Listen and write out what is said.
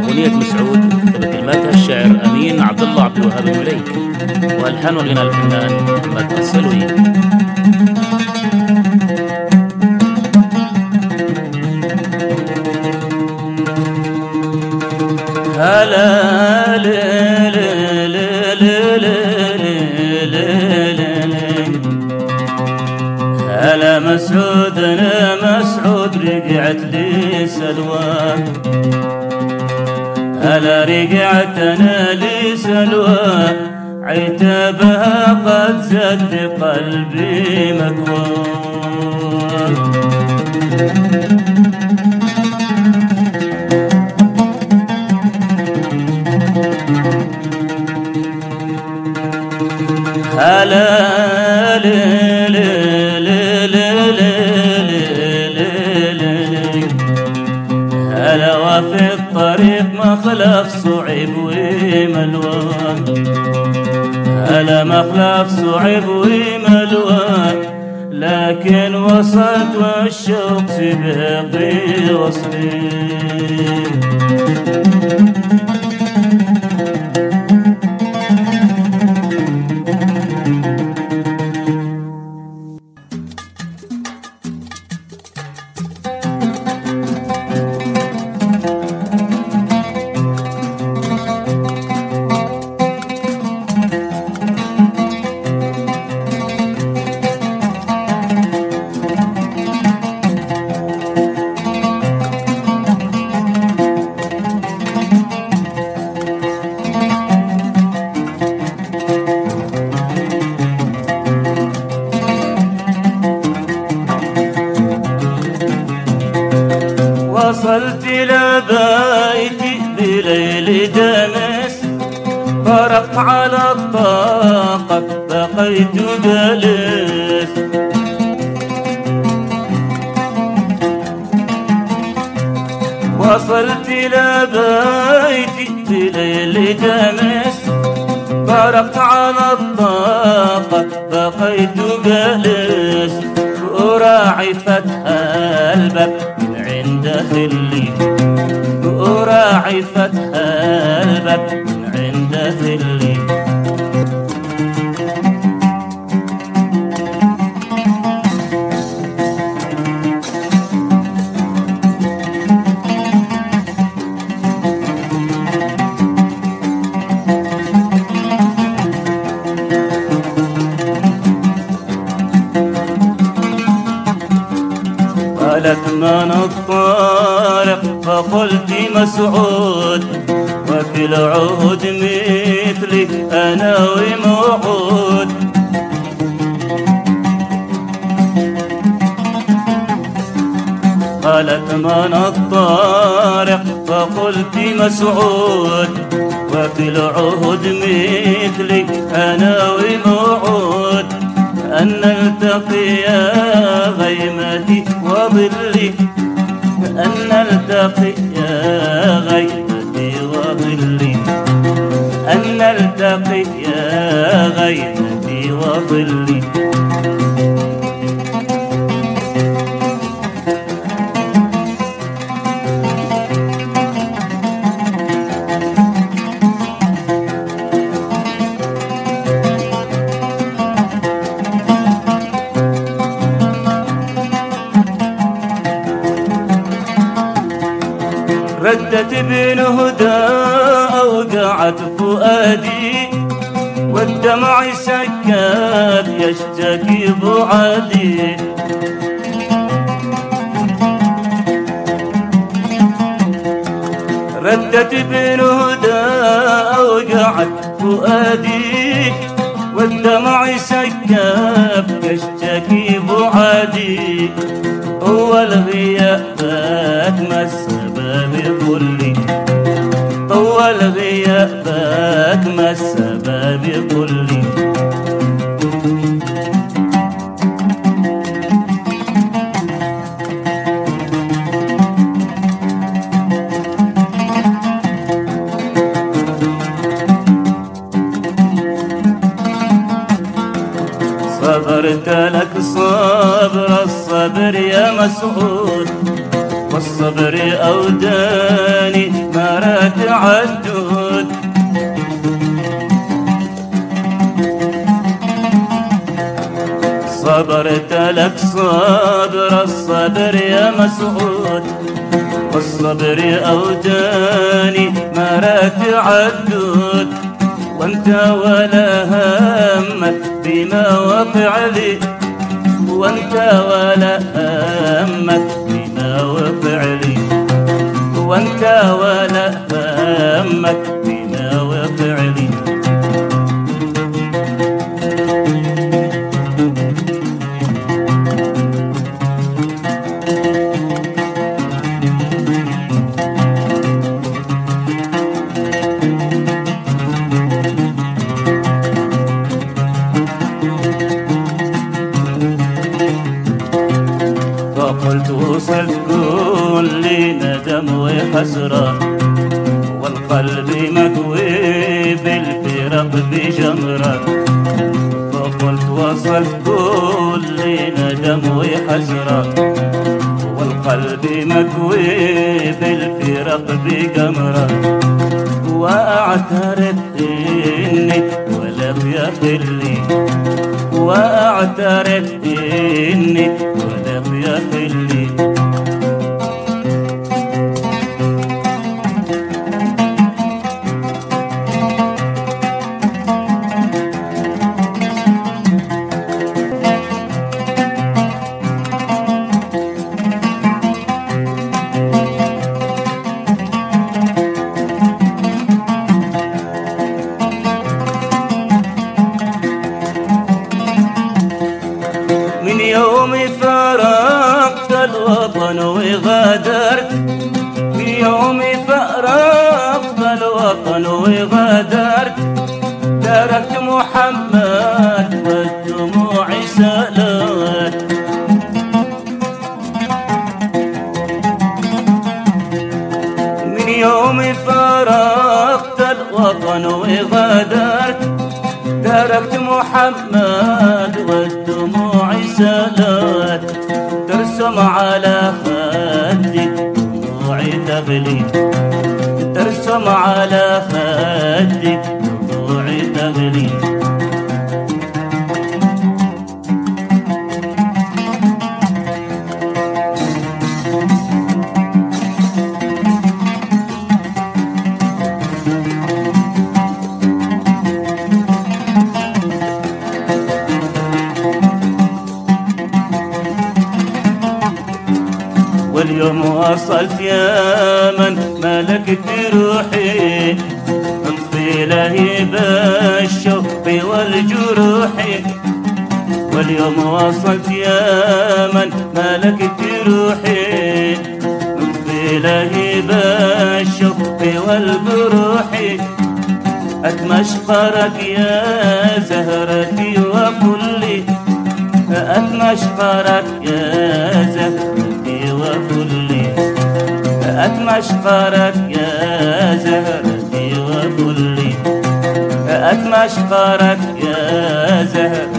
أغنية مسعود بكلماتها الشاعر أمين عبد الله عبد الوهاب المليك، والحان وغناء الفنان محمد السلوي. هلا مسعود انا مسعود رجعت لي سلوى، هلا رجعت انا لي سلوى، عتابها قد زاد قلبي مكوى. هلا هلا وفي الطريق مخلف صعب وملوى، هلا مخلف صعب وملوى، لكن وصلت والشوق سباقي وصلي. وصلت إلى بيتي بليل دمس، فرقت على الطاقة بقيت جالس. وصلت إلى بيتي بليل دمس، فرقت على الطاقة بقيت جالس، وراعي فتح الباب عند خلي، وراعي فتح الباب عند خلي. قالت من الطارق فقلت مسعود، وفي العهد مثلي أنا وموعود. قالت من الطارق فقلت مسعود، وفي العهد مثلي أنا وموعود، أن نلتقي يا غيمتي وظلي، أن نلتقي يا غيمتي وظلي، أن نلتقي يا غيمتي وظلي. ردت بن هدى أوقعت فؤادي، والدمع سكات يشتكي بعادي. ردت بن هدى أوقعت فؤادي، والدمع سكات يشتكي بعادي. هو الغيابات ما السبب كلي، هو الغيابات ما السبب كلي. صبرت لك صبر الصبر يا مسعود، والصبر أوداني ما راد تعدد. صبرت لك صبر الصبر يا مسعود، والصبر أوداني ما راد تعدد. وانت ولا همك بما وقع لي، وانت ولا همك بما وقع لي، وانت ولا همك بما وقع لي. فقلت وصلت كل ندم وحسرة، والقلب مكوي بالفراق بجمرة. فقلت وصلت كل ندم وحسرة، والقلب مكوي بالفراق بجمرة. وأعترف إني ولم يخلي، وأعترف إني ولم يخلي. من يوم فارقت الوطن وغادرت، من يوم فارقت الوطن وغادرت. تركت محمد والدموع سالت، من يوم فارقت الوطن وغادرت. تركت محمد والدموع سالت. ترسم على خدي دموعي تغلي، ترسم على خدي دموعي تغلي. واليوم وصلت يا من ملكت روحي، اطفي لهيب الشوق والجروح. واليوم وصلت يا من ملكت روحي، اطفي لهيب الشوق والجروح. أتمشقرك يا زهرتي وفلي، أتمشقرك يا زهرتي وفلي، أتمشقرك يا زهرتي وفلي، أتمشقرك يا زهرتي